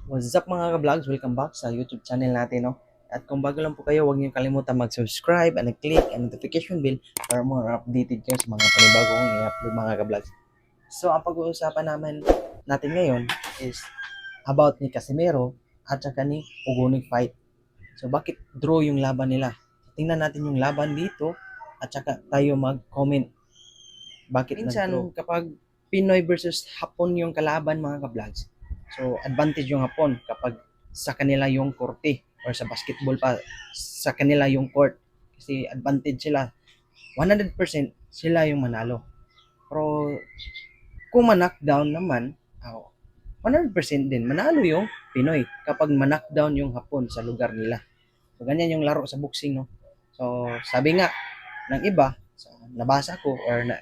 What's up mga ka-vlogs? Welcome back sa YouTube channel natin, no? At kung bago lang po kayo, huwag niyo kalimutan mag-subscribe and click ang notification bell para more updated kayo sa mga panibagong i-upload mga ka-vlogs. So, ang pag-uusapan natin ngayon is about ni Casimero at saka ni Ugoni fight. So, bakit draw yung laban nila? Tingnan natin yung laban dito at saka tayo mag-comment. Bakit nag-draw? Kapag Pinoy versus Hapon yung kalaban mga ka-vlogs, so advantage yung Hapon kapag sa kanila yung korte or sa basketball pa sa kanila yung court kasi advantage sila 100% sila yung manalo. Pero kung ma-knockdown naman, 100% din manalo yung Pinoy kapag ma-knockdown yung Hapon sa lugar nila. So ganyan yung laro sa boxing, no. So sabi nga ng iba, so, nabasa ko or na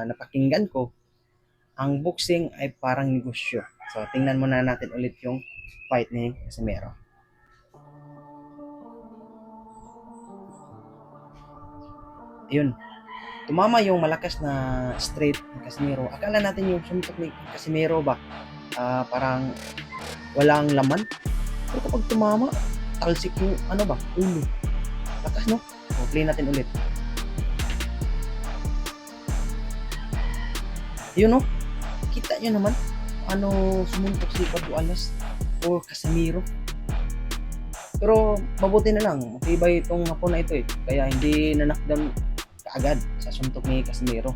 napakinggan ko, ang boxing ay parang negosyo. So, tingnan muna natin ulit yung fight ni Casimero. Ayun, tumama yung malakas na straight ni Casimero. Akala natin yung suntok ni Casimero ba, parang walang laman. Pero kapag tumama, talsik yung ulo. Lakas, no? So, play natin ulit. Yun, no? Kita nyo naman, sumuntok si Pablo Alas o Casimero. Pero mabuti na lang, matibay itong Hapon na ito eh. Kaya hindi na-knockdown kaagad sa suntok ni Casimero.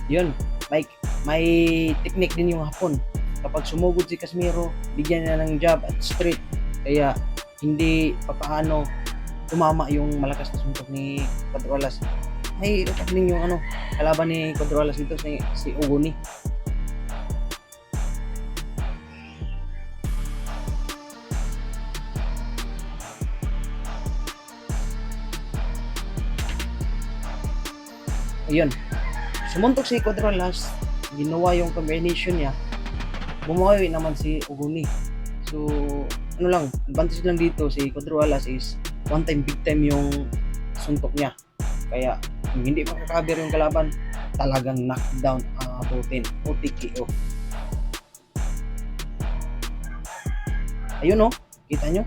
Yun, may technique din yung Hapon. Kapag sumugod si Casimero, bigyan niya ng jab at straight. Kaya hindi papaano tumama yung malakas na suntok ni Cuadrolas. May utak din yung kalaban ni Cuadrolas dito si Ugoni. Ayun, sumuntok si Cuadrolas, ginawa yung combination niya, bumawi naman si Ugoni. So advantage lang dito si Cuadrolas is one time big time yung suntok niya. Kaya kung hindi makakaber yung kalaban, talagang knockdown ang abutin o TKO. Ayun, kita nyo?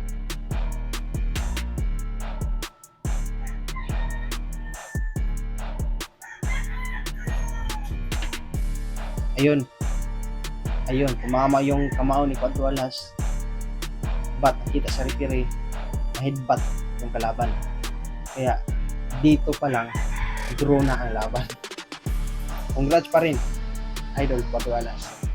Ayun, tumama yung kamao ni Cuadrolas, but kita sa referee headbutt yung kalaban. Kaya dito pa lang draw na ang laban. Congrats pa rin, Idol Cuadrolas.